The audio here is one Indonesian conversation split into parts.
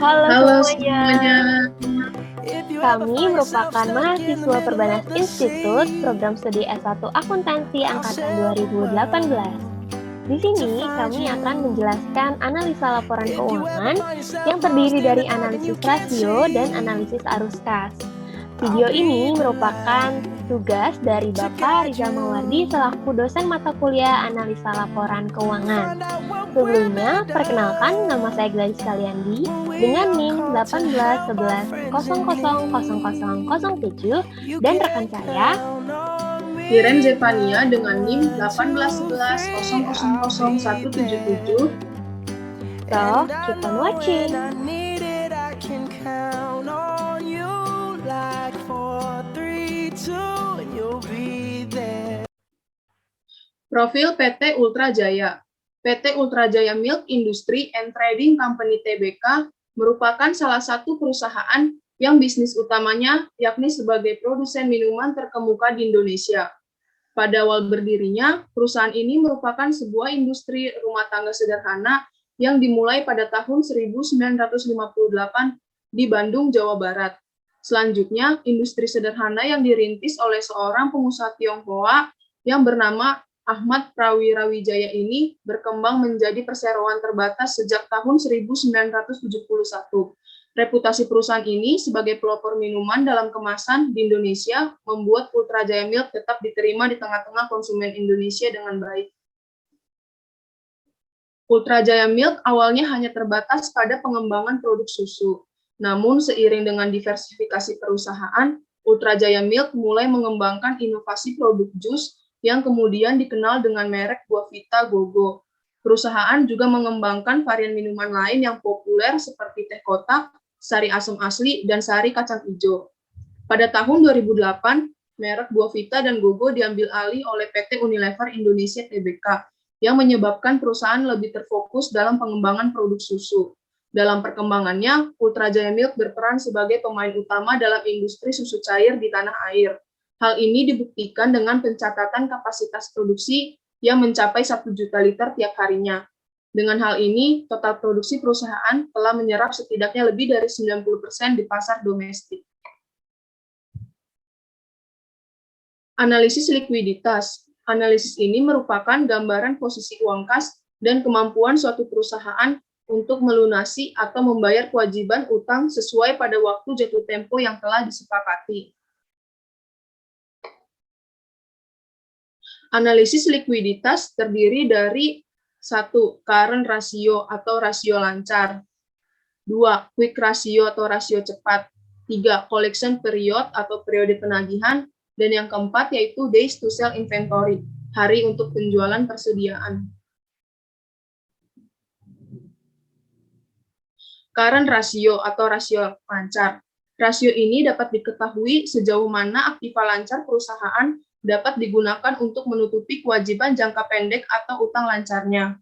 Halo Halo semuanya, semuanya. kami merupakan mahasiswa Perbanas Institut Program Studi S1 Akuntansi Angkatan 2018. Di sini kami akan menjelaskan analisa laporan keuangan yang terdiri dari analisis rasio dan analisis arus kas. Video ini merupakan tugas dari Bapak Rizal Mawardi selaku dosen mata kuliah analisa laporan keuangan. Sebelumnya, perkenalkan nama saya Gladys Kaliandi dengan NIM 1811000007 dan rekan saya Iren Zevania dengan NIM 1811000177. So, keep on watching. Profil PT Ultra Jaya. PT Ultra Jaya Milk Industry and Trading Company Tbk merupakan salah satu perusahaan yang bisnis utamanya yakni sebagai produsen minuman terkemuka di Indonesia. Pada awal berdirinya, perusahaan ini merupakan sebuah industri rumah tangga sederhana yang dimulai pada tahun 1958 di Bandung, Jawa Barat. Selanjutnya, industri sederhana yang dirintis oleh seorang pengusaha Tionghoa yang bernama Ahmad Prawirawijaya ini berkembang menjadi perseroan terbatas sejak tahun 1971. Reputasi perusahaan ini sebagai pelopor minuman dalam kemasan di Indonesia membuat Ultra Jaya Milk tetap diterima di tengah-tengah konsumen Indonesia dengan baik. Ultra Jaya Milk awalnya hanya terbatas pada pengembangan produk susu. Namun seiring dengan diversifikasi perusahaan, Ultra Jaya Milk mulai mengembangkan inovasi produk jus yang kemudian dikenal dengan merek Buahvita Gogo. Perusahaan juga mengembangkan varian minuman lain yang populer seperti teh kotak, sari asam asli, dan sari kacang hijau. Pada tahun 2008, merek Buahvita dan Gogo diambil alih oleh PT Unilever Indonesia Tbk, yang menyebabkan perusahaan lebih terfokus dalam pengembangan produk susu. Dalam perkembangannya, Ultra Jaya Milk berperan sebagai pemain utama dalam industri susu cair di tanah air. Hal ini dibuktikan dengan pencatatan kapasitas produksi yang mencapai 1 juta liter tiap harinya. Dengan hal ini, total produksi perusahaan telah menyerap setidaknya lebih dari 90% di pasar domestik. Analisis likuiditas. Analisis ini merupakan gambaran posisi uang kas dan kemampuan suatu perusahaan untuk melunasi atau membayar kewajiban utang sesuai pada waktu jatuh tempo yang telah disepakati. Analisis likuiditas terdiri dari 1. Current ratio atau rasio lancar. 2. Quick ratio atau rasio cepat. 3. Collection period atau periode penagihan. Dan yang keempat yaitu days to sell inventory, hari untuk penjualan persediaan. Current ratio atau rasio lancar. Rasio ini dapat diketahui sejauh mana aktiva lancar perusahaan dapat digunakan untuk menutupi kewajiban jangka pendek atau utang lancarnya.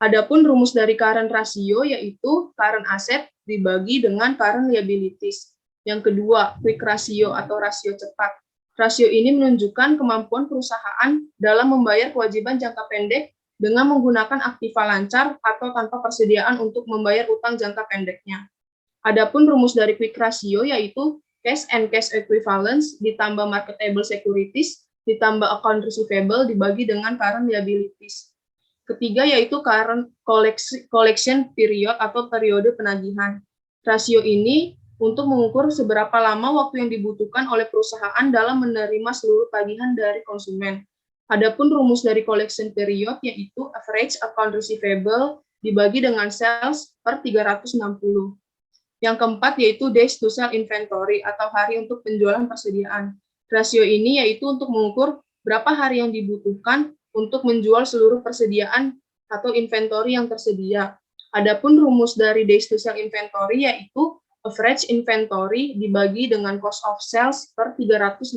Adapun rumus dari current ratio yaitu current asset dibagi dengan current liabilities. Yang kedua, quick ratio atau rasio cepat. Rasio ini menunjukkan kemampuan perusahaan dalam membayar kewajiban jangka pendek dengan menggunakan aktiva lancar atau tanpa persediaan untuk membayar utang jangka pendeknya. Adapun rumus dari quick ratio yaitu cash and cash equivalents ditambah marketable securities ditambah account receivable dibagi dengan current liabilities. Ketiga yaitu current collection period atau periode penagihan. Rasio ini untuk mengukur seberapa lama waktu yang dibutuhkan oleh perusahaan dalam menerima seluruh tagihan dari konsumen. Adapun rumus dari collection period yaitu average account receivable dibagi dengan sales per 360. Yang keempat yaitu days to sell inventory atau hari untuk penjualan persediaan. Rasio ini yaitu untuk mengukur berapa hari yang dibutuhkan untuk menjual seluruh persediaan atau inventory yang tersedia. Adapun rumus dari days to sell inventory yaitu average inventory dibagi dengan cost of sales per 360.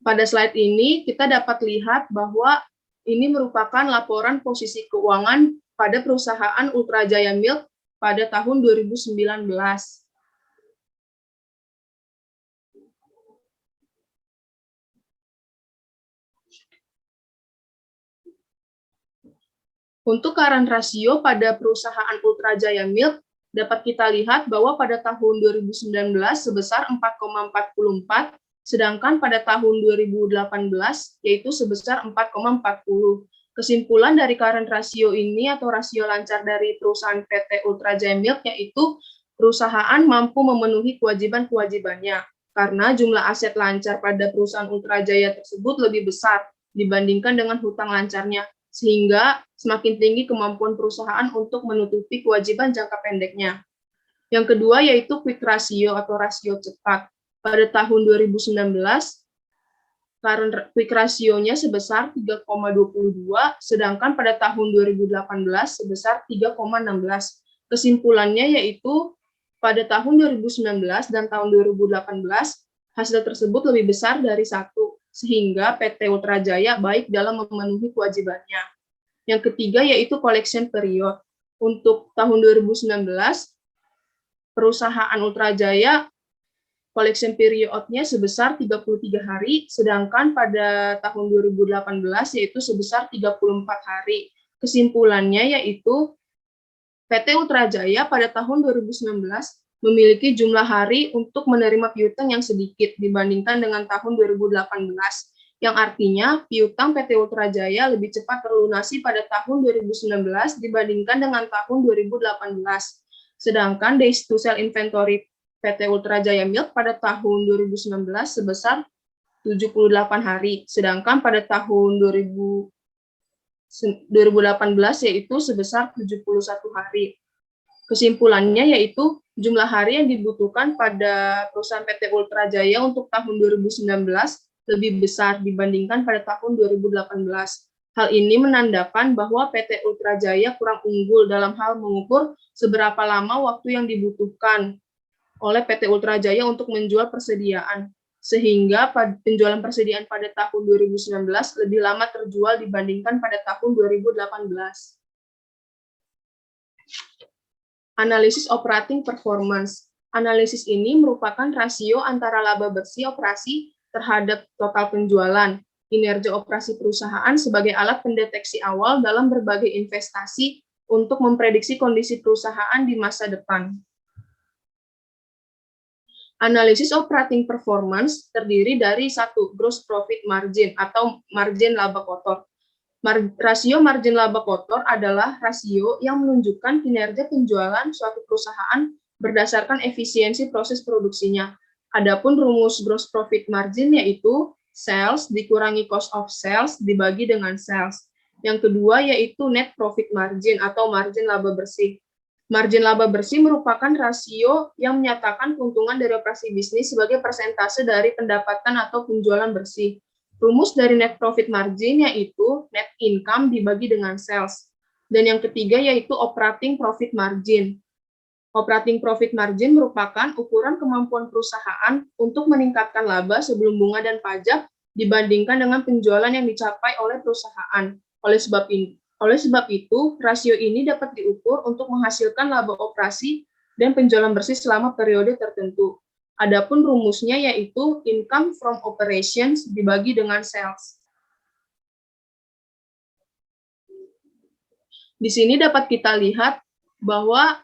Pada slide ini kita dapat lihat bahwa ini merupakan laporan posisi keuangan pada perusahaan Ultra Jaya Milk pada tahun 2019. Untuk current ratio pada perusahaan Ultra Jaya Milk, dapat kita lihat bahwa pada tahun 2019 sebesar 4,44, sedangkan pada tahun 2018 yaitu sebesar 4,40. Kesimpulan dari current ratio ini atau rasio lancar dari perusahaan PT Ultra Jaya Milk yaitu perusahaan mampu memenuhi kewajiban-kewajibannya karena jumlah aset lancar pada perusahaan Ultra Jaya tersebut lebih besar dibandingkan dengan hutang lancarnya, sehingga semakin tinggi kemampuan perusahaan untuk menutupi kewajiban jangka pendeknya. Yang kedua yaitu quick ratio atau rasio cepat. Pada tahun 2019, current quick ratio-nya sebesar 3,22, sedangkan pada tahun 2018 sebesar 3,16. Kesimpulannya yaitu pada tahun 2019 dan tahun 2018, hasil tersebut lebih besar dari 1, sehingga PT Ultra Jaya baik dalam memenuhi kewajibannya. Yang ketiga yaitu collection period. Untuk tahun 2019, perusahaan Ultra Jaya collection period-nya sebesar 33 hari, sedangkan pada tahun 2018 yaitu sebesar 34 hari. Kesimpulannya yaitu PT Ultra Jaya pada tahun 2019 memiliki jumlah hari untuk menerima piutang yang sedikit dibandingkan dengan tahun 2018, yang artinya piutang PT Ultra Jaya lebih cepat terlunasi pada tahun 2019 dibandingkan dengan tahun 2018. Sedangkan days to sell inventory PT Ultra Jaya Milk pada tahun 2019 sebesar 78 hari, sedangkan pada tahun 2018 yaitu sebesar 71 hari. Kesimpulannya yaitu jumlah hari yang dibutuhkan pada perusahaan PT Ultra Jaya untuk tahun 2019 lebih besar dibandingkan pada tahun 2018. Hal ini menandakan bahwa PT Ultra Jaya kurang unggul dalam hal mengukur seberapa lama waktu yang dibutuhkan oleh PT Ultra Jaya untuk menjual persediaan, sehingga penjualan persediaan pada tahun 2019 lebih lama terjual dibandingkan pada tahun 2018. Analisis operating performance. Analisis ini merupakan rasio antara laba bersih operasi terhadap total penjualan, kinerja operasi perusahaan sebagai alat pendeteksi awal dalam berbagai investasi untuk memprediksi kondisi perusahaan di masa depan. Analisis operating performance terdiri dari 1. Gross profit margin atau margin laba kotor. Rasio margin laba kotor adalah rasio yang menunjukkan kinerja penjualan suatu perusahaan berdasarkan efisiensi proses produksinya. Adapun rumus gross profit margin yaitu sales dikurangi cost of sales dibagi dengan sales. Yang kedua yaitu net profit margin atau margin laba bersih. Margin laba bersih merupakan rasio yang menyatakan keuntungan dari operasi bisnis sebagai persentase dari pendapatan atau penjualan bersih. Rumus dari net profit margin yaitu net income dibagi dengan sales. Dan yang ketiga yaitu operating profit margin. Operating profit margin merupakan ukuran kemampuan perusahaan untuk meningkatkan laba sebelum bunga dan pajak dibandingkan dengan penjualan yang dicapai oleh perusahaan. Oleh sebab itu, rasio ini dapat diukur untuk menghasilkan laba operasi dan penjualan bersih selama periode tertentu. Adapun rumusnya yaitu income from operations dibagi dengan sales. Di sini dapat kita lihat bahwa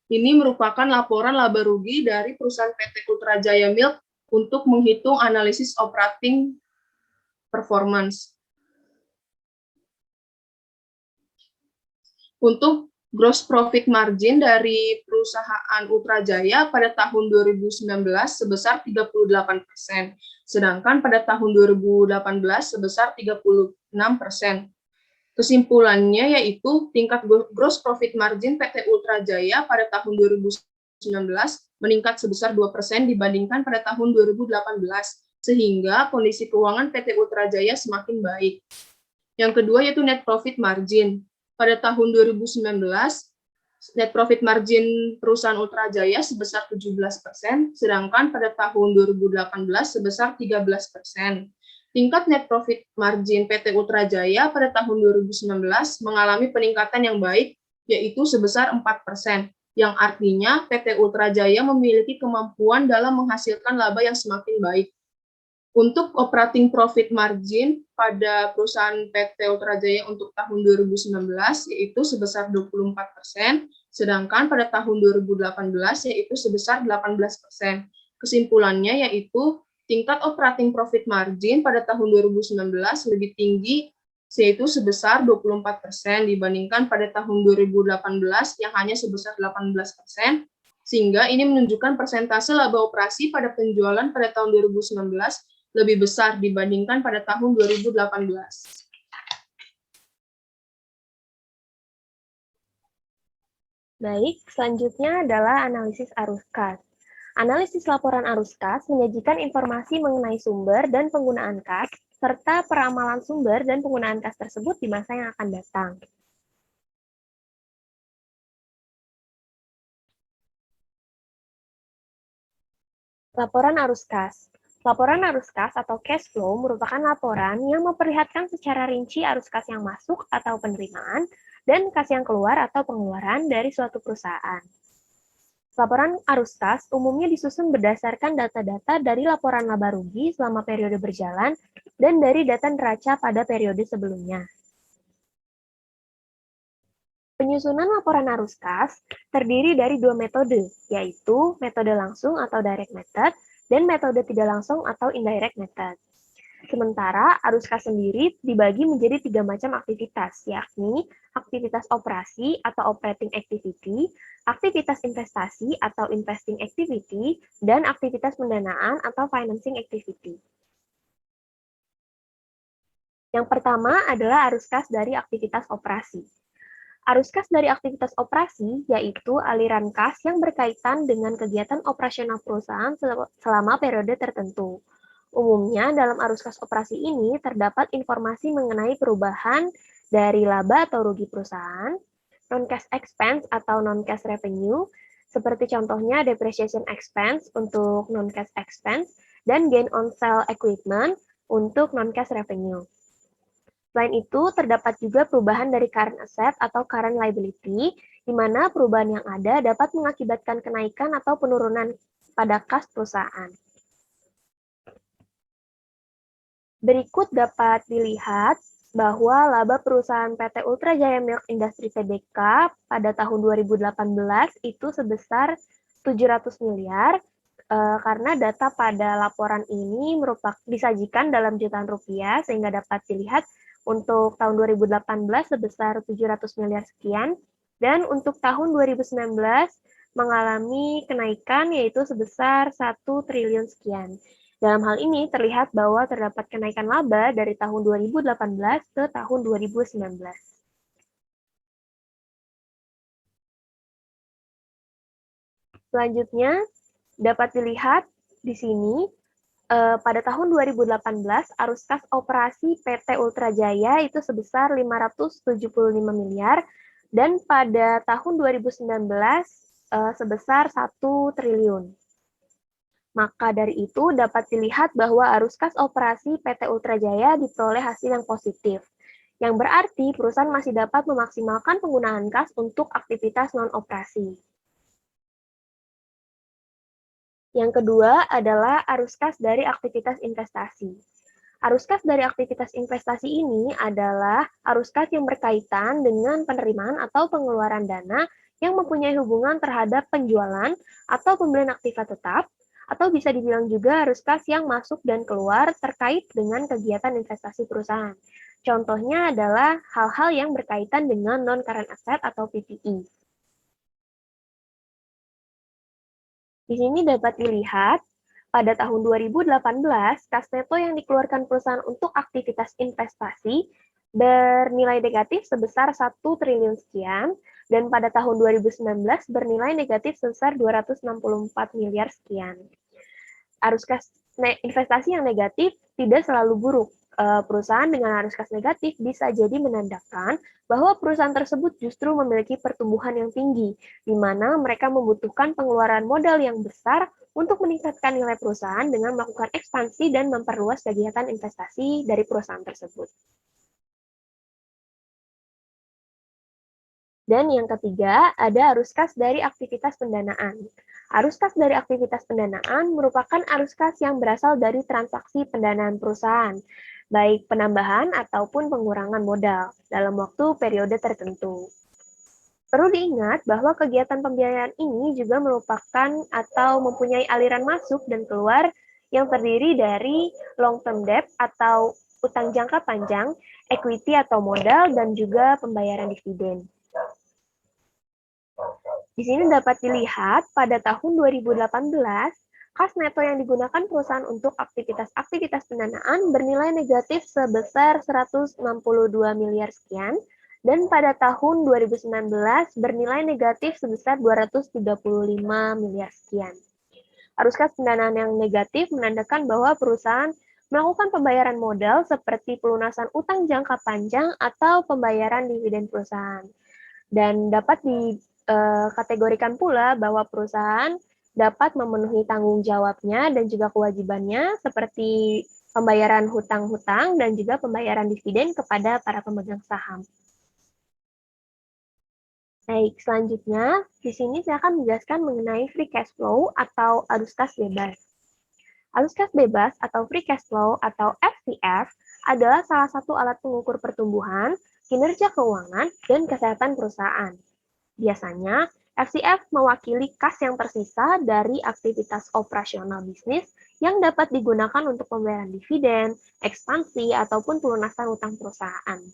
ini merupakan laporan laba rugi dari perusahaan PT Ultra Jaya Milk untuk menghitung analisis operating performance. Untuk gross profit margin dari perusahaan Ultra Jaya pada tahun 2019 sebesar 38%, sedangkan pada tahun 2018 sebesar 36%. Kesimpulannya yaitu tingkat gross profit margin PT Ultra Jaya pada tahun 2019 meningkat sebesar 2% dibandingkan pada tahun 2018, sehingga kondisi keuangan PT Ultra Jaya semakin baik. Yang kedua yaitu net profit margin. Pada tahun 2019, net profit margin perusahaan Ultra Jaya sebesar 17%, sedangkan pada tahun 2018 sebesar 13%. Tingkat net profit margin PT Ultra Jaya pada tahun 2019 mengalami peningkatan yang baik, yaitu sebesar 4%, yang artinya PT Ultra Jaya memiliki kemampuan dalam menghasilkan laba yang semakin baik. Untuk operating profit margin pada perusahaan PT Ultra Jaya untuk tahun 2019 yaitu sebesar 24%, sedangkan pada tahun 2018 yaitu sebesar 18%. Kesimpulannya yaitu tingkat operating profit margin pada tahun 2019 lebih tinggi yaitu sebesar 24% dibandingkan pada tahun 2018 yang hanya sebesar 18%, sehingga ini menunjukkan persentase laba operasi pada penjualan pada tahun 2019 lebih besar dibandingkan pada tahun 2018. Baik, selanjutnya adalah analisis arus kas. Analisis laporan arus kas menyajikan informasi mengenai sumber dan penggunaan kas, serta peramalan sumber dan penggunaan kas tersebut di masa yang akan datang. Laporan arus kas. Laporan arus kas atau cash flow merupakan laporan yang memperlihatkan secara rinci arus kas yang masuk atau penerimaan dan kas yang keluar atau pengeluaran dari suatu perusahaan. Laporan arus kas umumnya disusun berdasarkan data-data dari laporan laba rugi selama periode berjalan dan dari data neraca pada periode sebelumnya. Penyusunan laporan arus kas terdiri dari dua metode, yaitu metode langsung atau direct method dan metode tidak langsung atau indirect method. Sementara arus kas sendiri dibagi menjadi 3 macam aktivitas, yakni aktivitas operasi atau operating activity, aktivitas investasi atau investing activity, dan aktivitas pendanaan atau financing activity. Yang pertama adalah arus kas dari aktivitas operasi. Arus kas dari aktivitas operasi yaitu aliran kas yang berkaitan dengan kegiatan operasional perusahaan selama periode tertentu. Umumnya dalam arus kas operasi ini terdapat informasi mengenai perubahan dari laba atau rugi perusahaan, non-cash expense atau non-cash revenue, seperti contohnya depreciation expense untuk non-cash expense, dan gain on sale equipment untuk non-cash revenue. Selain itu, terdapat juga perubahan dari current asset atau current liability, di mana perubahan yang ada dapat mengakibatkan kenaikan atau penurunan pada kas perusahaan. Berikut dapat dilihat bahwa laba perusahaan PT Ultra Jaya Milk Industry Tbk pada tahun 2018 itu sebesar 700 miliar, karena data pada laporan ini merupakan disajikan dalam jutaan rupiah, sehingga dapat dilihat untuk tahun 2018 sebesar 700 miliar sekian, dan untuk tahun 2019 mengalami kenaikan yaitu sebesar 1 triliun sekian. Dalam hal ini terlihat bahwa terdapat kenaikan laba dari tahun 2018 ke tahun 2019. Selanjutnya, dapat dilihat di sini pada tahun 2018, arus kas operasi PT Ultra Jaya itu sebesar 575 miliar, dan pada tahun 2019 sebesar 1 triliun. Maka dari itu dapat dilihat bahwa arus kas operasi PT Ultra Jaya diperoleh hasil yang positif, yang berarti perusahaan masih dapat memaksimalkan penggunaan kas untuk aktivitas non-operasi. Yang kedua adalah arus kas dari aktivitas investasi. Arus kas dari aktivitas investasi ini adalah arus kas yang berkaitan dengan penerimaan atau pengeluaran dana yang mempunyai hubungan terhadap penjualan atau pembelian aktiva tetap, atau bisa dibilang juga arus kas yang masuk dan keluar terkait dengan kegiatan investasi perusahaan. Contohnya adalah hal-hal yang berkaitan dengan non-current asset atau PPE. Di sini dapat dilihat, pada tahun 2018, kas neto yang dikeluarkan perusahaan untuk aktivitas investasi bernilai negatif sebesar 1 triliun sekian, dan pada tahun 2019 bernilai negatif sebesar 264 miliar sekian. Arus kas investasi yang negatif tidak selalu buruk. Perusahaan dengan arus kas negatif bisa jadi menandakan bahwa perusahaan tersebut justru memiliki pertumbuhan yang tinggi, di mana mereka membutuhkan pengeluaran modal yang besar untuk meningkatkan nilai perusahaan dengan melakukan ekspansi dan memperluas kegiatan investasi dari perusahaan tersebut. Dan yang ketiga, ada arus kas dari aktivitas pendanaan. Arus kas dari aktivitas pendanaan merupakan arus kas yang berasal dari transaksi pendanaan perusahaan, baik penambahan ataupun pengurangan modal dalam waktu periode tertentu. Perlu diingat bahwa kegiatan pembiayaan ini juga merupakan atau mempunyai aliran masuk dan keluar yang terdiri dari long-term debt atau utang jangka panjang, equity atau modal, dan juga pembayaran dividen. Di sini dapat dilihat pada tahun 2018, kas neto yang digunakan perusahaan untuk aktivitas-aktivitas pendanaan bernilai negatif sebesar 162 miliar sekian, dan pada tahun 2019 bernilai negatif sebesar 235 miliar sekian. Arus kas pendanaan yang negatif menandakan bahwa perusahaan melakukan pembayaran modal seperti pelunasan utang jangka panjang atau pembayaran dividen perusahaan. Dan dapat dikategorikan pula bahwa perusahaan dapat memenuhi tanggung jawabnya dan juga kewajibannya seperti pembayaran hutang-hutang dan juga pembayaran dividen kepada para pemegang saham. Baik, selanjutnya di sini saya akan menjelaskan mengenai free cash flow atau arus kas bebas. Arus kas bebas atau free cash flow atau FCF adalah salah satu alat pengukur pertumbuhan, kinerja keuangan, dan kesehatan perusahaan. Biasanya, FCF mewakili kas yang tersisa dari aktivitas operasional bisnis yang dapat digunakan untuk pembayaran dividen, ekspansi, ataupun pelunasan utang perusahaan.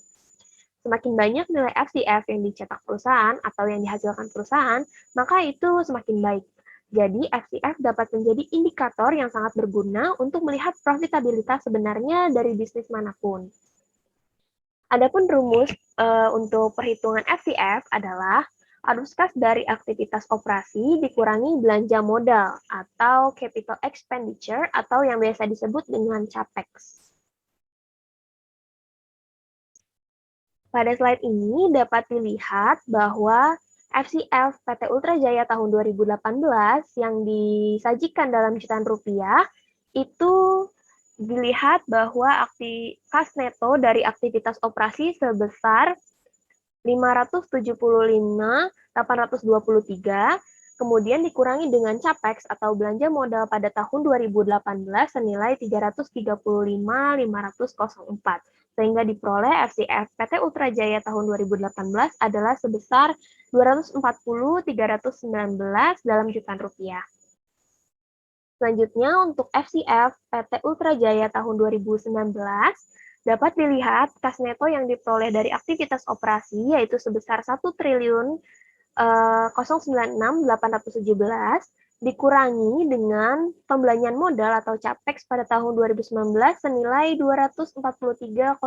Semakin banyak nilai FCF yang dicetak perusahaan atau yang dihasilkan perusahaan, maka itu semakin baik. Jadi, FCF dapat menjadi indikator yang sangat berguna untuk melihat profitabilitas sebenarnya dari bisnis manapun. Adapun rumus untuk perhitungan FCF adalah arus kas dari aktivitas operasi dikurangi belanja modal atau capital expenditure atau yang biasa disebut dengan CAPEX. Pada slide ini dapat dilihat bahwa FCF PT Ultra Jaya tahun 2018 yang disajikan dalam jutaan rupiah itu dilihat bahwa kas neto dari aktivitas operasi sebesar 575.823, kemudian dikurangi dengan CAPEX atau belanja modal pada tahun 2018 senilai 335.504, sehingga diperoleh FCF PT Ultra Jaya tahun 2018 adalah sebesar 240.319 dalam jutaan rupiah. Selanjutnya untuk FCF PT Ultra Jaya tahun 2019 dapat dilihat kas neto yang diperoleh dari aktivitas operasi yaitu sebesar 1.096.817 dikurangi dengan pembelanjaan modal atau CAPEX pada tahun 2019 senilai 243.066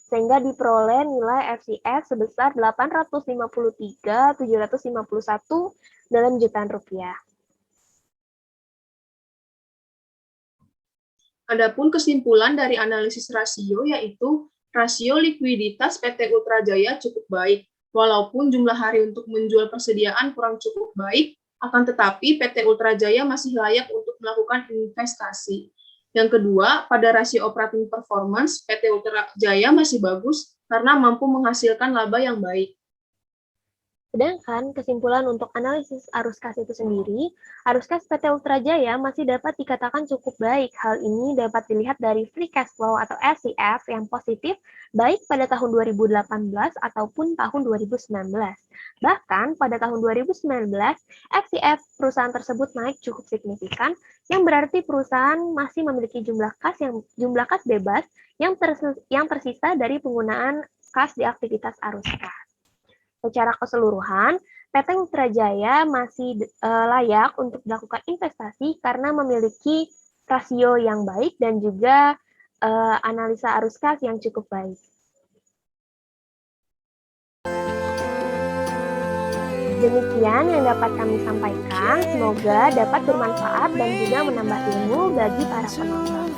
sehingga diperoleh nilai FCF sebesar 853.751 dalam jutaan rupiah. Adapun kesimpulan dari analisis rasio yaitu rasio likuiditas PT Ultra Jaya cukup baik, walaupun jumlah hari untuk menjual persediaan kurang cukup baik, akan tetapi PT Ultra Jaya masih layak untuk melakukan investasi. Yang kedua, pada rasio operating performance, PT Ultra Jaya masih bagus karena mampu menghasilkan laba yang baik. Sedangkan kesimpulan untuk analisis arus kas itu sendiri, arus kas PT Ultra Jaya masih dapat dikatakan cukup baik. Hal ini dapat dilihat dari free cash flow atau FCF yang positif baik pada tahun 2018 ataupun tahun 2019. Bahkan pada tahun 2019, FCF perusahaan tersebut naik cukup signifikan, yang berarti perusahaan masih memiliki jumlah kas bebas yang tersisa dari penggunaan kas di aktivitas arus kas. Secara keseluruhan, PT Ultra Jaya masih layak untuk melakukan investasi karena memiliki rasio yang baik dan juga analisa arus kas yang cukup baik. Demikian yang dapat kami sampaikan, semoga dapat bermanfaat dan juga menambah ilmu bagi para penonton.